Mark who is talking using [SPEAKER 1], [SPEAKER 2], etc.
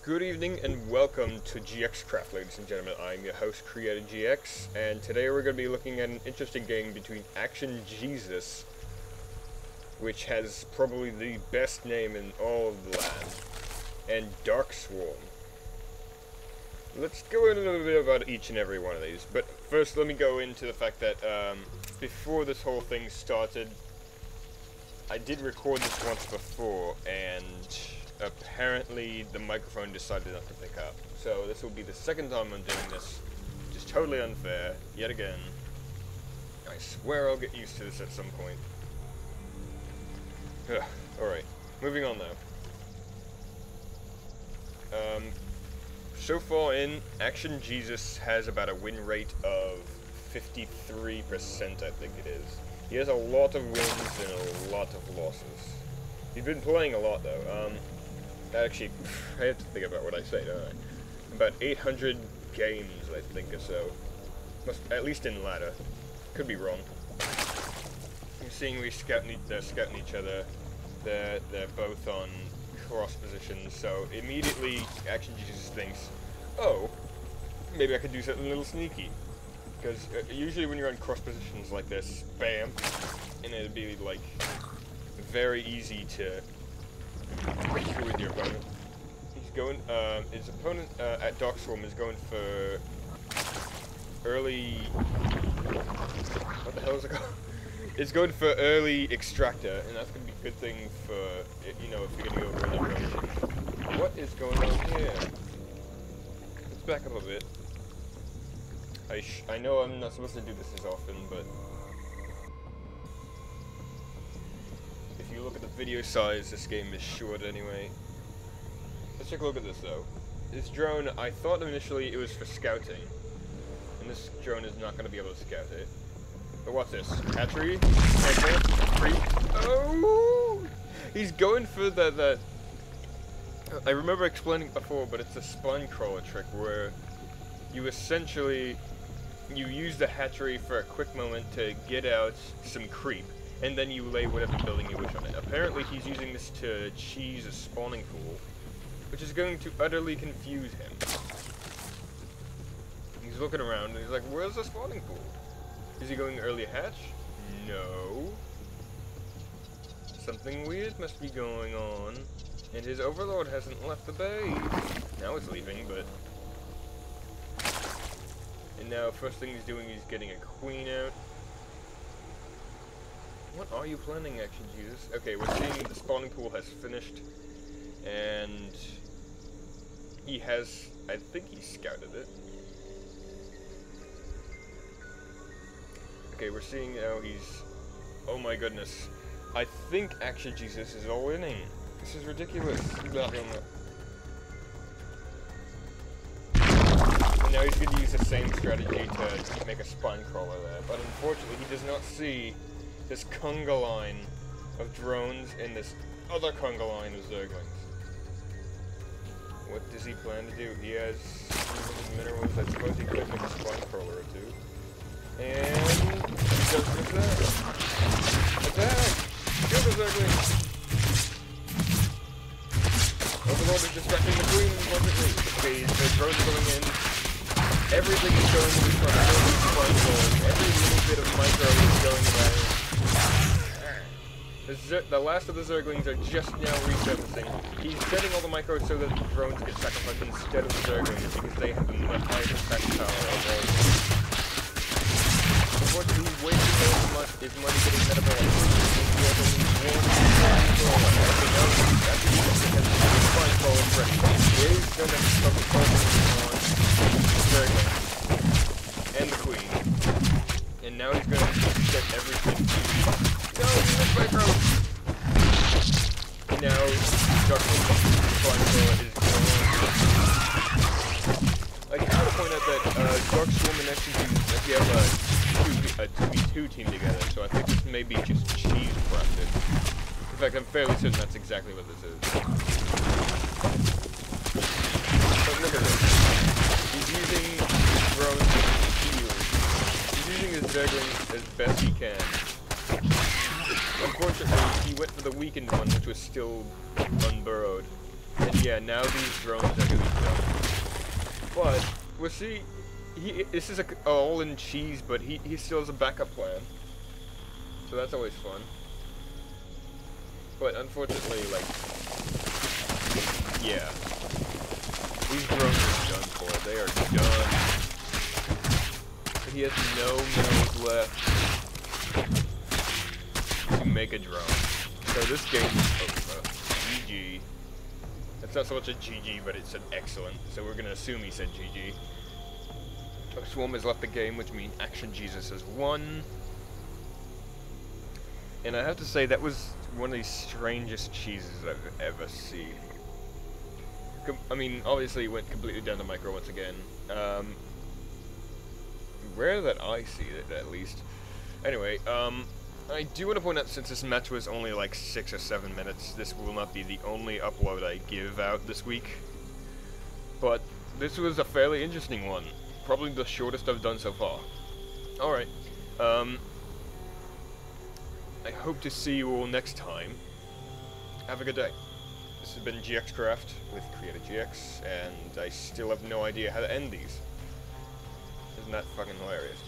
[SPEAKER 1] Good evening and welcome to GxCraft, ladies and gentlemen. I'm your host, Creator GX, and today we're going to be looking at an interesting game between ActionJesuz, which has probably the best name in all of the land, and DarkSwArM. Let's go in a little bit about each and every one of these, but first let me go into the fact that before this whole thing started, I did record this once before, and apparently the microphone decided not to pick up. So this will be the second time I'm doing this, which is totally unfair, yet again. I swear I'll get used to this at some point. Alright, moving on though. So far in, ActionJesuz has about a win rate of 53%, I think it is. He has a lot of wins and a lot of losses. He's been playing a lot though. Actually, I have to think about what I say, don't I? About 800 games, I think, or so. At least in ladder. Could be wrong. I'm seeing we scouting each other. They're both on cross positions, so immediately ActionJesuz thinks, oh, maybe I could do something a little sneaky. Because usually when you're on cross positions like this, bam, and it'd be like very easy to screw with your opponent. He's going, his opponent at DarkSwArM is going for early, what the hell is it called? It's going for early extractor, and that's going to be a good thing for, you know, if you're going to go for that direction. What is going on here? Let's back up a bit. I know I'm not supposed to do this as often, but if you look at the video size, this game is short anyway. Let's take a look at this though. This drone, I thought initially it was for scouting, and this drone is not going to be able to scout it. But what's this? Hatchery? Oh! He's going for that. I remember explaining before, but it's a spine crawler trick where you essentially use the hatchery for a quick moment to get out some creep, and then you lay whatever building you wish on it. Apparently he's using this to cheese a spawning pool, which is going to utterly confuse him. He's looking around and he's like, where's the spawning pool? Is he going early hatch? No. Something weird must be going on, and his overlord hasn't left the base. Now it's leaving, but... And now, first thing he's doing, he's getting a queen out. What are you planning, ActionJesuz? Okay, we're seeing the spawning pool has finished, and he has, I think he scouted it. Okay, we're seeing now he's, oh my goodness. I think ActionJesuz is all winning. This is ridiculous. And now he's going to use the same strategy to make a spine crawler there, but unfortunately he does not see this conga line of drones and this other conga line of zerglings. What does he plan to do? He has minerals. I suppose he could make a spine crawler or two. And he does just that. Attack! Kill the zerglings! Overlord is distracting the queen perfectly. Okay, the drone's going in. Everything is going to be trying to build these spine crawlers. Every little bit of micro is going around. The last of the zerglings are just now resurfacing. He's setting all the micros so that the drones get sacrificed instead of the zerglings because they have the much higher attack power overall. Unfortunately, he's wasting his money getting metabolic. He has only one spine crawler. As we know, ActionJesuz has a spine crawler threat. He is going to focus on the zerglings and the queen. And now he's going to set everything to... No, he missed micro! And now, DarkSwArM's spine crawler is gone. I just want to point out that DarkSwArM and ActionJesuz actually have a 2v2 team together, so I think this may be just cheese crafted. In fact, I'm fairly certain that's exactly what this is. But look at this. He's using drones as shields. He's using his zerglings as best he can. Unfortunately, he went for the weakened one, which was still unburrowed. And yeah, now these drones are going to be done. But, we'll see. This is a all-in cheese, but he still has a backup plan. So that's always fun. But unfortunately, like, yeah. These drones are done for. They are done. He has no mills left to make a drone. So this game is over. GG. It's not so much a GG, but it's an excellent. So we're gonna assume he said GG. Swarm has left the game, which means ActionJesuz has won. And I have to say, that was one of the strangest cheeses I've ever seen. I mean, obviously it went completely down to micro once again. Rare that I see it, at least. Anyway, I do want to point out, since this match was only like 6 or 7 minutes, this will not be the only upload I give out this week. But this was a fairly interesting one. Probably the shortest I've done so far. Alright. I hope to see you all next time. Have a good day. This has been GxCraft with Creator GX, and I still have no idea how to end these. Isn't that fucking hilarious?